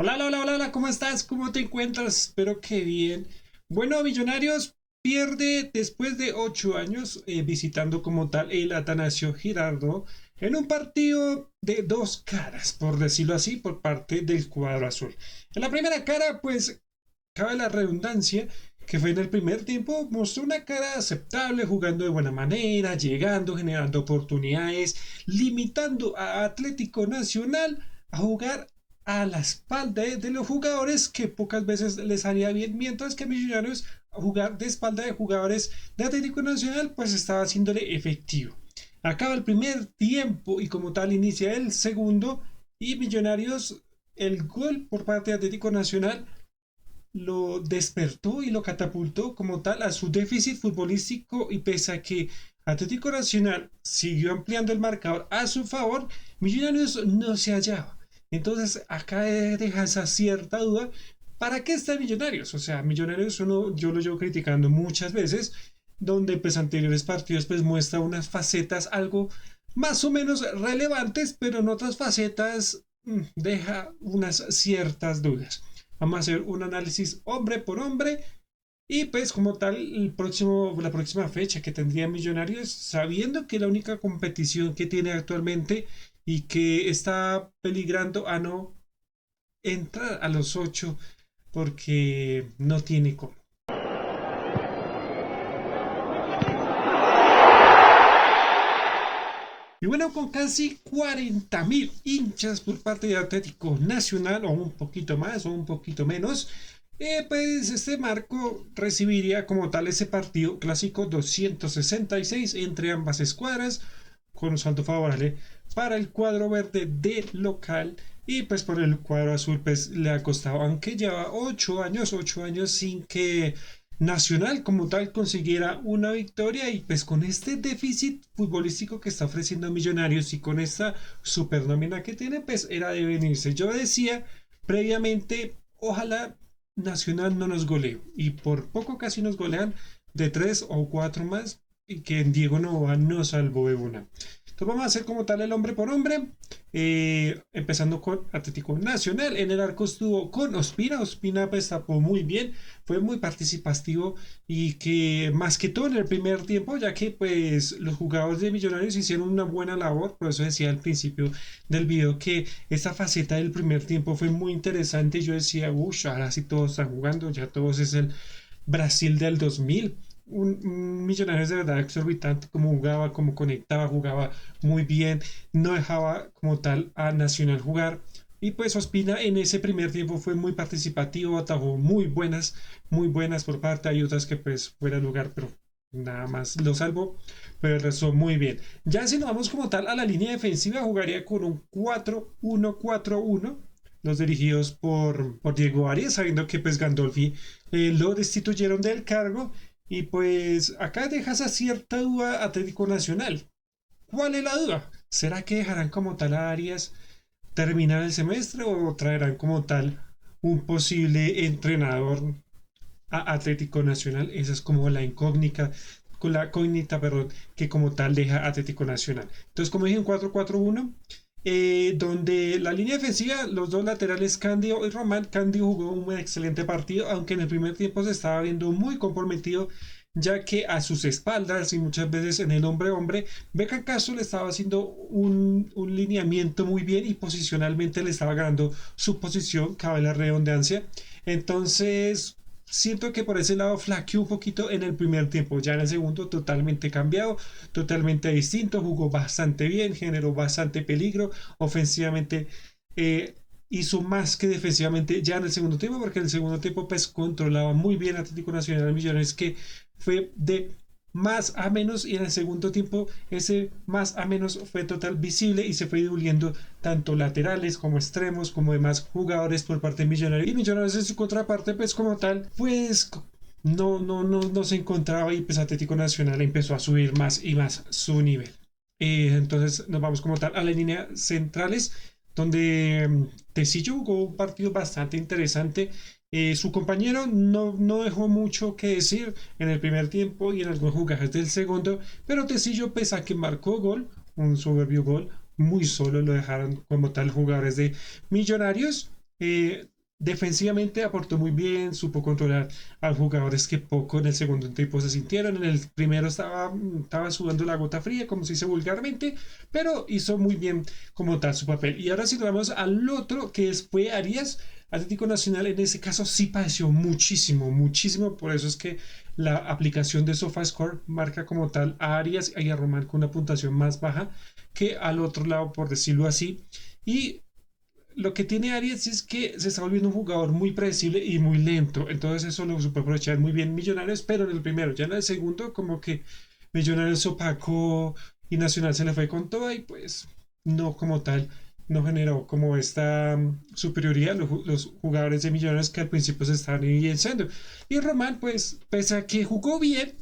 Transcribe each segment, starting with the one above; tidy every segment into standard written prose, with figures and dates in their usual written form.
Hola, hola, hola, hola, hola, ¿cómo estás? ¿Cómo te encuentras? Espero que bien. Bueno, Millonarios pierde después de 8 años visitando como tal el Atanasio Girardot en un partido de dos caras, por decirlo así, por parte del cuadro azul. En la primera cara, pues, cabe la redundancia, que fue en el primer tiempo, mostró una cara aceptable, jugando de buena manera, llegando, generando oportunidades, limitando a Atlético Nacional a jugar a la espalda de los jugadores que pocas veces les haría bien, mientras que Millonarios jugar de espalda de jugadores de Atlético Nacional pues estaba haciéndole efectivo. Acaba el primer tiempo y como tal inicia el segundo y Millonarios el gol por parte de Atlético Nacional lo despertó y lo catapultó como tal a su déficit futbolístico y pese a que Atlético Nacional siguió ampliando el marcador a su favor, Millonarios no se hallaba. Entonces acá deja esa cierta duda. ¿Para qué está Millonarios? O sea, Millonarios yo lo llevo criticando muchas veces, donde pues anteriores partidos pues muestra unas facetas algo más o menos relevantes, pero en otras facetas deja unas ciertas dudas. Vamos a hacer un análisis hombre por hombre y pues como tal la próxima fecha que tendría Millonarios, sabiendo que la única competición que tiene actualmente y que está peligrando a no entrar a los 8 porque no tiene cómo. Y bueno, con casi 40.000 hinchas por parte de Atlético Nacional, o un poquito más, o un poquito menos, pues este marco recibiría como tal ese partido clásico 266 entre ambas escuadras, con un saldo favorable para el cuadro verde de local. Y pues por el cuadro azul pues le ha costado, aunque lleva 8 años sin que Nacional como tal consiguiera una victoria y pues con este déficit futbolístico que está ofreciendo Millonarios y con esta supernómina que tiene pues era de venirse. Yo decía previamente, ojalá Nacional no nos golee y por poco casi nos golean de 3 o 4 más y que Diego Nova no salvó de una. Entonces vamos a hacer como tal el hombre por hombre. Empezando con Atlético Nacional. En el arco estuvo con Ospina. Ospina pues tapó muy bien. Fue muy participativo y que más que todo en el primer tiempo, ya que pues los jugadores de Millonarios hicieron una buena labor. Por eso decía al principio del video que esta faceta del primer tiempo fue muy interesante. Yo decía, uff, ahora sí todos están jugando. Ya todos es el Brasil del 2000 un Millonarios de verdad exorbitante, como jugaba, como conectaba, jugaba muy bien, no dejaba como tal a Nacional jugar. Y pues Ospina en ese primer tiempo fue muy participativo, atajó muy buenas por parte. Hay otras que pues fuera de lugar, pero nada más lo salvó, pero el resto muy bien. Ya si nos vamos como tal a la línea defensiva, jugaría con un 4-1-4-1 los dirigidos por Diego Arias, sabiendo que pues Gandolfi lo destituyeron del cargo y pues acá dejas a cierta duda Atlético Nacional. ¿Cuál es la duda? ¿Será que dejarán como tal a Arias terminar el semestre o traerán como tal un posible entrenador a Atlético Nacional? Esa es como la incógnita, con la incógnita, perdón, que como tal deja Atlético Nacional. Entonces, como dije, un 4-4-1, donde la línea defensiva, los dos laterales, Candio y Román. Candio jugó un excelente partido, aunque en el primer tiempo se estaba viendo muy comprometido, ya que a sus espaldas y muchas veces en el hombre a hombre, Beckham Castro le estaba haciendo un lineamiento muy bien y posicionalmente le estaba ganando su posición, cabe la redundancia. Entonces, siento que por ese lado flaqueó un poquito en el primer tiempo, ya en el segundo totalmente cambiado, totalmente distinto, jugó bastante bien, generó bastante peligro, ofensivamente eh, hizo más que defensivamente ya en el segundo tiempo, porque en el segundo tiempo pues controlaba muy bien Atlético Nacional Millones, que fue de más a menos y en el segundo tiempo ese más a menos fue total visible y se fue diluyendo tanto laterales como extremos como demás jugadores por parte de Millonarios y Millonarios en su contraparte pues como tal pues no se encontraba y pues Atlético Nacional empezó a subir más y más su nivel. Entonces nos vamos como tal a las líneas centrales donde Tecillo jugó un partido bastante interesante. Su compañero no dejó mucho que decir en el primer tiempo y en algunos jugadas del segundo, pero Tecillo, pese a que marcó gol, un soberbio gol, muy solo lo dejaron como tal jugadores de Millonarios. defensivamente aportó muy bien, supo controlar a jugadores que poco en el segundo tiempo se sintieron. En el primero estaba sudando la gota fría, como se dice vulgarmente, pero hizo muy bien como tal su papel. Y ahora si nos vamos al otro, fue Arias, Atlético Nacional, en ese caso sí padeció muchísimo, muchísimo. Por eso es que la aplicación de SofaScore marca como tal a Arias y a Román con una puntuación más baja que al otro lado, por decirlo así. Y lo que tiene Arias es que se está volviendo un jugador muy predecible y muy lento. Entonces eso lo supo aprovechar muy bien Millonarios, pero en el primero, ya en el segundo, como que Millonarios opacó y Nacional se le fue con todo y pues no como tal, no generó como esta superioridad los jugadores de Millonarios que al principio se estaban evidenciando. Y Román, pues, pese a que jugó bien,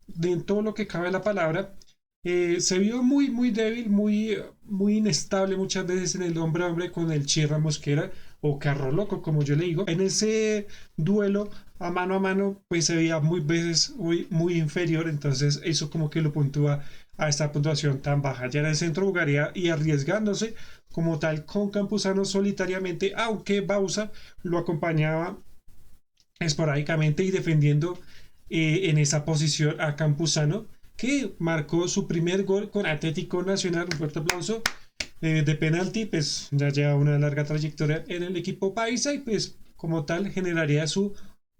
de todo lo que cabe la palabra, se vio muy, muy débil, muy, muy inestable muchas veces en el hombre a hombre con el Chirra Mosquera o Carro Loco, como yo le digo. En ese duelo a mano, pues se veía muy veces muy, muy inferior, entonces eso como que lo puntúa a esta puntuación tan baja. Ya en el centro jugaría y arriesgándose como tal con Campuzano solitariamente, aunque Bausa lo acompañaba esporádicamente y defendiendo en esa posición a Campuzano, que marcó su primer gol con Atlético Nacional. Un fuerte aplauso de penalti, pues ya lleva una larga trayectoria en el equipo paisa y pues como tal generaría su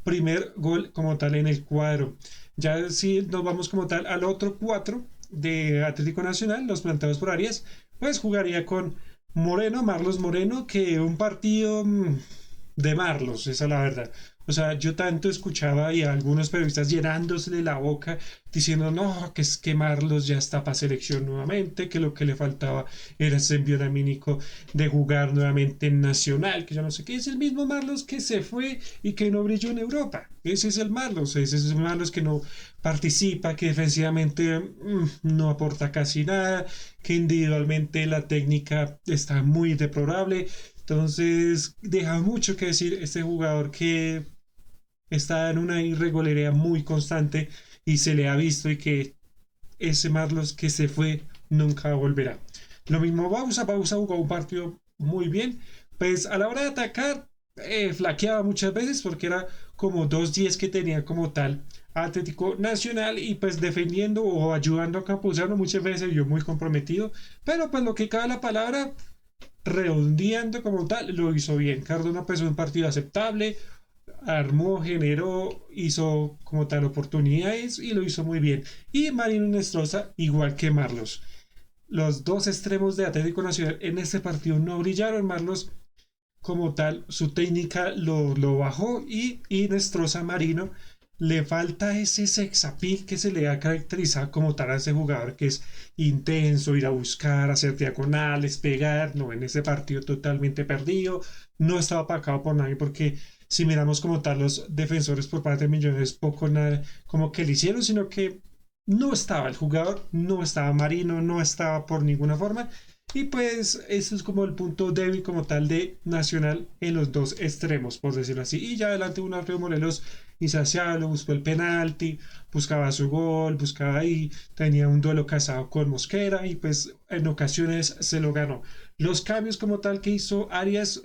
primer gol como tal en el cuadro. Ya si nos vamos como tal al otro cuatro de Atlético Nacional, los planteados por Arias, pues jugaría con Moreno, Marlos Moreno, que un partido de Marlos, esa es la verdad. O sea, yo tanto escuchaba y a algunos periodistas llenándose la boca diciendo, no, que es que Marlos ya está para selección nuevamente, que lo que le faltaba era ese envío anímico de jugar nuevamente en Nacional, que yo no sé qué, es el mismo Marlos que se fue y que no brilló en Europa. Ese es el Marlos, ese es el Marlos que no participa, que defensivamente no aporta casi nada, que individualmente la técnica está muy deplorable. Entonces, deja mucho que decir este jugador que está en una irregularidad muy constante y se le ha visto y que ese Marlos que se fue nunca volverá. Lo mismo Bausa jugó un partido muy bien, pues a la hora de atacar flaqueaba muchas veces porque era como 2-10 que tenía como tal Atlético Nacional y pues defendiendo o ayudando a Campuzano muchas veces yo muy comprometido, pero pues lo que cabe la palabra redondeando como tal, lo hizo bien. Cardona pues un partido aceptable, armó, generó, hizo como tal oportunidades y lo hizo muy bien. Y Marino Nestroza, igual que Marlos. Los dos extremos de Atlético Nacional en este partido no brillaron. Marlos como tal, su técnica lo bajó y Nestroza Marino le falta ese sexapil que se le ha caracterizado como tal a ese jugador que es intenso, ir a buscar, hacer diagonales, pegar, no, en ese partido totalmente perdido, no estaba apacado por nadie porque si miramos como tal los defensores por parte de Millonarios poco nada como que le hicieron, sino que no estaba el jugador, no estaba Marino, no estaba por ninguna forma y pues eso es como el punto débil como tal de Nacional en los dos extremos, por decirlo así. Y ya adelante un Alfredo Morelos insaciable, buscó el penalti, buscaba su gol, buscaba ahí, tenía un duelo casado con Mosquera y pues en ocasiones se lo ganó. Los cambios como tal que hizo Arias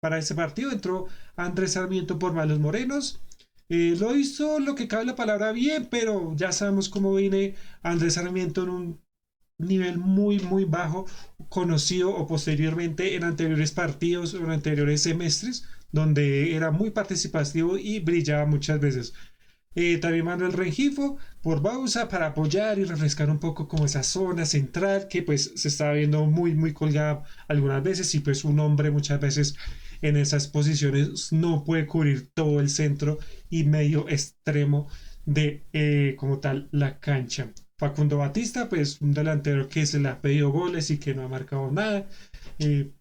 para ese partido, entró Andrés Sarmiento por Malos Morenos. Lo hizo lo que cabe la palabra bien, pero ya sabemos cómo viene Andrés Sarmiento en un nivel muy muy bajo, conocido o posteriormente en anteriores partidos o en anteriores semestres, donde era muy participativo y brillaba muchas veces. También Manuel Rengifo por Bausa para apoyar y refrescar un poco como esa zona central que pues se estaba viendo muy muy colgada algunas veces y pues un hombre muchas veces en esas posiciones no puede cubrir todo el centro y medio extremo de como tal la cancha. Facundo Batista, pues un delantero que se le ha pedido goles y que no ha marcado nada,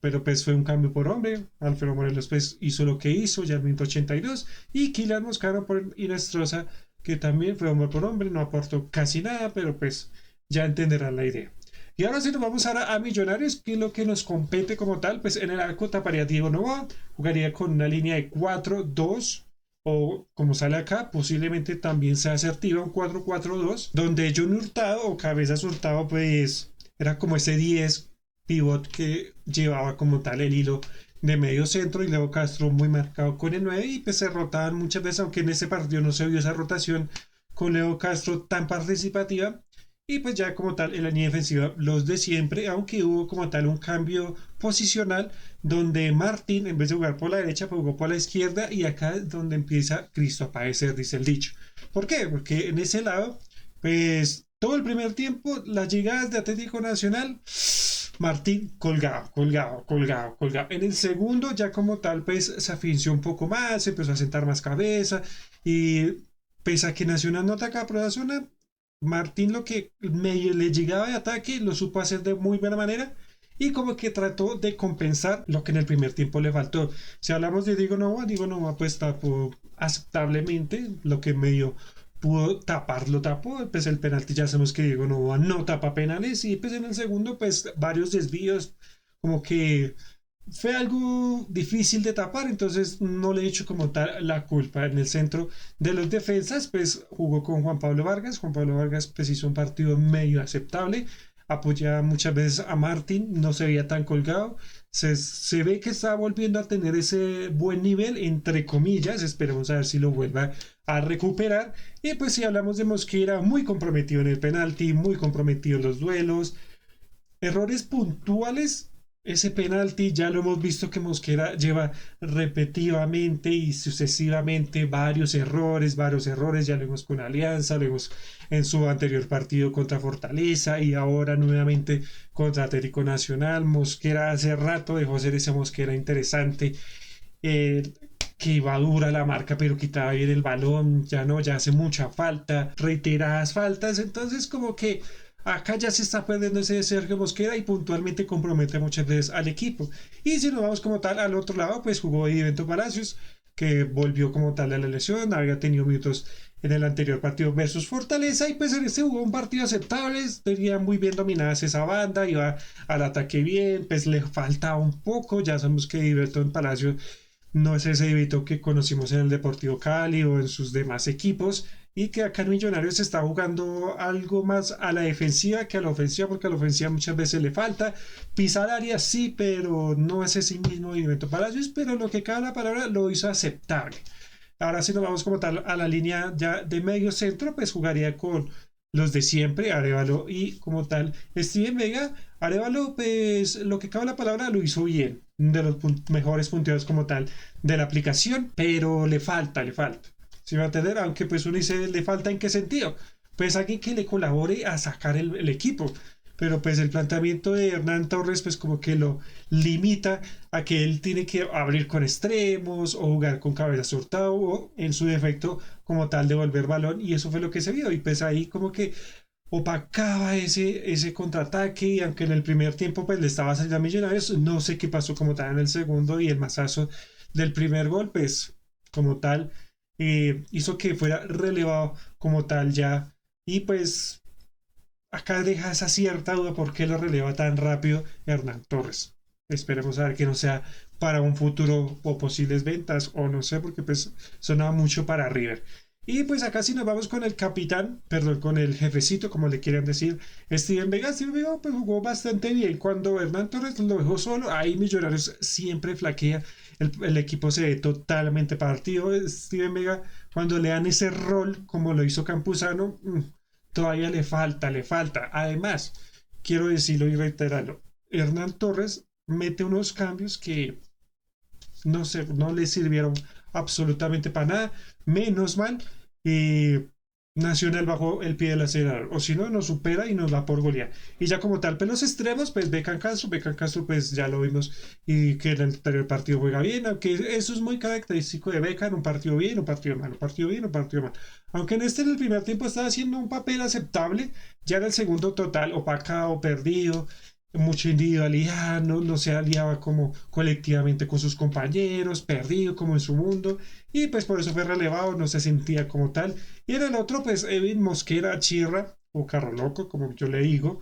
pero pues fue un cambio por hombre. Alfredo Morelos pues hizo lo que hizo ya al minuto 82 y Kylian Moscaro por Inestrosa que también fue hombre por hombre, no aportó casi nada, pero pues ya entenderán la idea. Y ahora sí nos vamos a Millonarios, que es lo que nos compete como tal, pues en el arco taparía Diego Novoa, jugaría con una línea de 4-2 o como sale acá, posiblemente también sea asertiva un 4-4-2 donde John Hurtado o Cabezas Hurtado pues era como ese 10 pivot que llevaba como tal el hilo de medio centro y Leo Castro muy marcado con el 9 y pues se rotaban muchas veces, aunque en ese partido no se vio esa rotación con Leo Castro tan participativa. Y pues ya como tal en la línea defensiva los de siempre, aunque hubo como tal un cambio posicional donde Martín en vez de jugar por la derecha pues jugó por la izquierda y acá es donde empieza Cristo a padecer, dice el dicho. ¿Por qué? Porque en ese lado pues todo el primer tiempo las llegadas de Atlético Nacional Martín colgado, colgado, colgado, colgado. En el segundo ya como tal pues se afinció un poco más, se empezó a sentar más cabeza y pese a que Nacional no atacaba por la zona, Martín lo que medio le llegaba de ataque lo supo hacer de muy buena manera y como que trató de compensar lo que en el primer tiempo le faltó. Si hablamos de Diego Nova pues tapó aceptablemente lo que medio pudo tapar, lo tapó, pues el penalti ya sabemos que Diego Nova no tapa penales y pues en el segundo pues varios desvíos como que fue algo difícil de tapar, entonces no le he hecho como tal la culpa. En el centro de los defensas, pues jugó con Juan Pablo Vargas. Juan Pablo Vargas pues hizo un partido medio aceptable, apoyaba muchas veces a Martín, no se veía tan colgado. Se ve que está volviendo a tener ese buen nivel, entre comillas, esperemos a ver si lo vuelva a recuperar. Y pues si hablamos de Mosquera, muy comprometido en el penalti, muy comprometido en los duelos, errores puntuales. Ese penalti ya lo hemos visto que Mosquera lleva repetitivamente y sucesivamente varios errores, ya lo vimos con Alianza, lo vimos en su anterior partido contra Fortaleza y ahora nuevamente contra Atlético Nacional. Mosquera hace rato dejó ser esa Mosquera interesante, eh, que iba dura la marca pero quitaba bien el balón, ya no, ya hace mucha falta, reiteradas faltas, entonces como que acá ya se está perdiendo ese Sergio Mosquera y puntualmente compromete muchas veces al equipo. Y si nos vamos como tal al otro lado, pues jugó Edivento Palacios, que volvió como tal a la lesión, había tenido minutos en el anterior partido versus Fortaleza y pues en este jugó un partido aceptable, tenía muy bien dominadas esa banda, iba al ataque bien, pues le faltaba un poco, ya sabemos que Edivento Palacios no es ese Vito que conocimos en el Deportivo Cali o en sus demás equipos y que acá en Millonarios se está jugando algo más a la defensiva que a la ofensiva porque a la ofensiva muchas veces le falta pisar área sí, pero no es ese mismo movimiento Palacios, pero lo que cada la palabra lo hizo aceptable. Ahora si nos vamos como tal a la línea ya de medio centro, pues jugaría con los de siempre, Arevalo y como tal Steven Vega. Arevalo, pues lo que cabe la palabra lo hizo bien, de los mejores punteos como tal de la aplicación, pero le falta. Si va a tener, aunque pues uno dice, ¿le falta en qué sentido? Pues alguien que le colabore a sacar el equipo. Pero pues el planteamiento de Hernán Torres pues como que lo limita a que él tiene que abrir con extremos o jugar con cabeza hurtado o en su defecto como tal devolver balón y eso fue lo que se vio y pues ahí como que opacaba ese contraataque y aunque en el primer tiempo pues le estaba saliendo a Millonarios, no sé qué pasó como tal en el segundo y el mazazo del primer gol pues como tal hizo que fuera relevado como tal ya y pues acá deja esa cierta duda por qué lo releva tan rápido Hernán Torres. Esperemos a ver que no sea para un futuro o posibles ventas o no sé porque pues sonaba mucho para River. Y pues acá si nos vamos con el capitán, perdón, con el jefecito, como le quieran decir, Steven Vega. Steven Vega pues jugó bastante bien. Cuando Hernán Torres lo dejó solo, ahí Millonarios siempre flaquea. El equipo se ve totalmente partido. Steven Vega, cuando le dan ese rol, como lo hizo Campuzano, todavía le falta, le falta. Además, quiero decirlo y reiterarlo, Hernán Torres mete unos cambios que no sé, no le sirvieron absolutamente para nada. Menos mal, eh, Nacional bajó el pie del acelerador, o si no, nos supera y nos da por golear. Y ya como tal, pelos extremos, pues Beckham Castro, pues ya lo vimos y que en el anterior partido juega bien, aunque eso es muy característico de Beckham, un partido bien, un partido mal, un partido bien, un partido mal. Aunque en este en el primer tiempo estaba haciendo un papel aceptable, ya en el segundo total opacado, perdido, mucha individualidad, no se aliaba como colectivamente con sus compañeros, perdido como en su mundo, y pues por eso fue relevado, no se sentía como tal. Y era el otro, pues Edwin Mosquera Chirra, o Carro Loco, como yo le digo.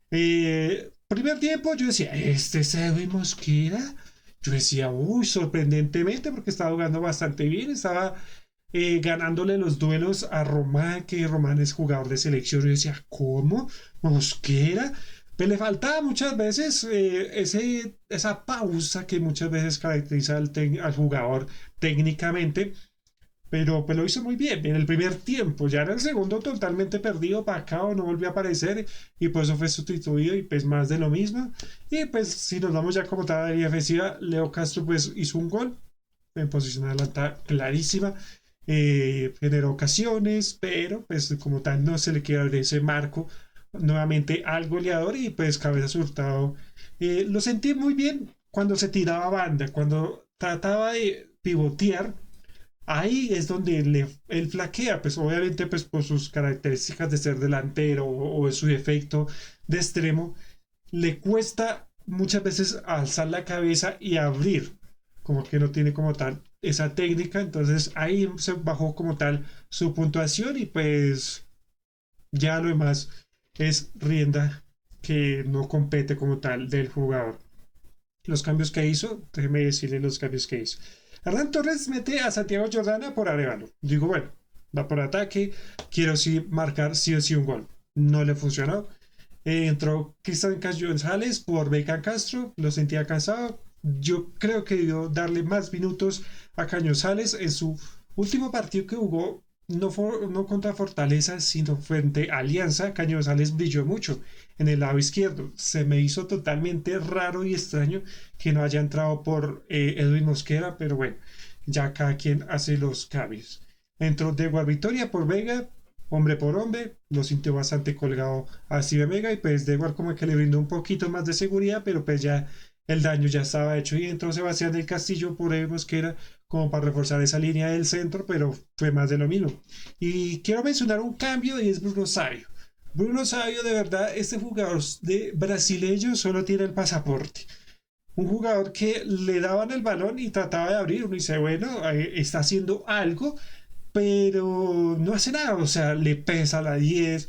Primer tiempo yo decía, ¿este es Edwin Mosquera? Yo decía, uy, sorprendentemente, porque estaba jugando bastante bien, estaba ganándole los duelos a Román, que Román es jugador de selección. Yo decía, ¿cómo? ¿Mosquera? Pues le faltaba muchas veces esa pausa que muchas veces caracteriza al jugador técnicamente, pero pues lo hizo muy bien en el primer tiempo. Ya en el segundo totalmente perdido, Pacao no volvió a aparecer y pues eso fue sustituido y pues más de lo mismo. Y pues si nos vamos ya como tal a la línea ofensiva, Leo Castro pues hizo un gol en posición adelantada clarísima. Generó ocasiones, pero pues como tal no se le quiere abrir ese marco nuevamente al goleador y pues Cabeza Hurtado lo sentí muy bien cuando se tiraba a banda, cuando trataba de pivotear. Ahí es donde él flaquea, pues obviamente pues por sus características de ser delantero o de su efecto de extremo, le cuesta muchas veces alzar la cabeza y abrir, como que no tiene como tal esa técnica, entonces ahí se bajó como tal su puntuación y pues ya lo demás es rienda que no compete como tal del jugador. Los cambios que hizo, déjeme decirle los cambios que hizo. Hernán Torres mete a Santiago Jordana por Arevalo. Digo, bueno, va por ataque, quiero sí marcar sí o sí un gol. No le funcionó. Entró Cristian González por Becán Castro, lo sentía cansado. Yo creo que debió darle más minutos a Cañozales en su último partido que jugó, no contra Fortaleza, sino frente a Alianza. Cañozales brilló mucho en el lado izquierdo. Se me hizo totalmente raro y extraño que no haya entrado por Edwin Mosquera, pero bueno, ya cada quien hace los cambios. Entró de Vitoria por Vega, hombre por hombre, lo sintió bastante colgado a Steve Vega y pues de igual como que le brindó un poquito más de seguridad, pero pues ya el daño ya estaba hecho y entró Sebastián del Castillo por Edwin Mosquera como para reforzar esa línea del centro, pero fue más de lo mismo. Y quiero mencionar un cambio y es Bruno Sabio. Bruno Sabio, de verdad, este jugador de brasileño solo tiene el pasaporte. Un jugador que le daban el balón y trataba de abrir, uno dice, bueno, está haciendo algo, pero no hace nada, o sea, le pesa la 10,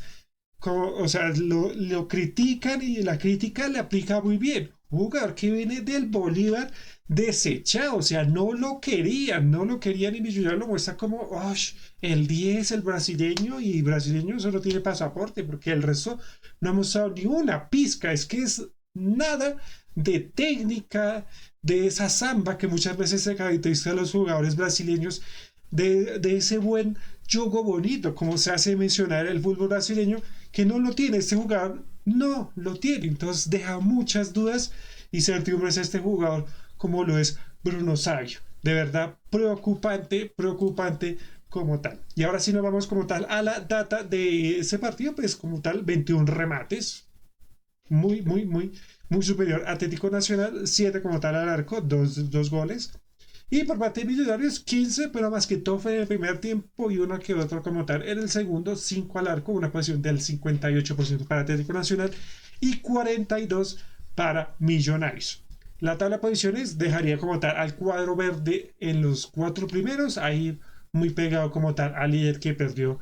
o sea, lo critican y la crítica le aplica muy bien. Un jugador que viene del Bolívar desechado, o sea, no lo querían y Millonarios lo muestra como oh, el 10, el brasileño, y brasileño solo tiene pasaporte, porque el resto no ha mostrado ni una pizca, es que es nada de técnica, de esa samba que muchas veces se caracteriza a los jugadores brasileños, de ese buen juego bonito, como se hace mencionar el fútbol brasileño, que no lo tiene este jugador, no lo tiene, entonces deja muchas dudas y certidumbres a este jugador como lo es Bruno Sabio. De verdad, preocupante, preocupante como tal. Y ahora sí nos vamos como tal a la data de ese partido, pues como tal, 21 remates, muy, muy, muy, muy superior. Atlético Nacional, 7 como tal al arco, dos goles. Y por parte de Millonarios, 15, pero más que todo fue en el primer tiempo y uno que otro como tal. En el segundo, 5 al arco, una posición del 58% para Atlético Nacional y 42% para Millonarios. La tabla de posiciones dejaría como tal al cuadro verde en los 4 primeros, ahí muy pegado como tal al líder que perdió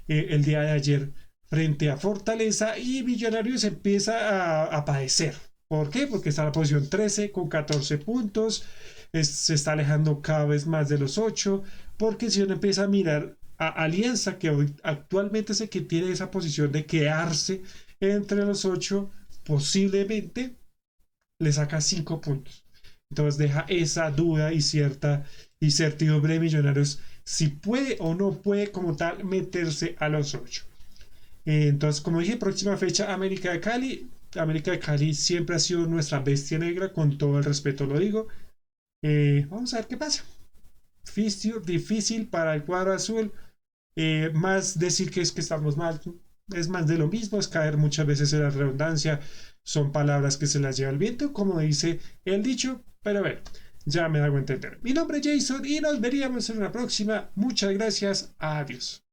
el día de ayer frente a Fortaleza, y Millonarios empieza a padecer. ¿Por qué? Porque está en la posición 13 con 14 puntos, se está alejando cada vez más de los 8, porque si uno empieza a mirar a Alianza, que hoy, actualmente es el que tiene esa posición de quedarse entre los 8, posiblemente le saca 5 puntos. Entonces deja esa duda y cierta incertidumbre de Millonarios si puede o no puede como tal meterse a los 8. Entonces, como dije, próxima fecha América de Cali. América de Cali siempre ha sido nuestra bestia negra, con todo el respeto lo digo. Vamos a ver qué pasa. Difícil para el cuadro azul. Más decir que es que estamos mal es más de lo mismo, es caer muchas veces en la redundancia, son palabras que se las lleva el viento, como dice el dicho, pero a ver, ya me hago entender. Mi nombre es Jason y nos veríamos en una próxima. Muchas gracias, adiós.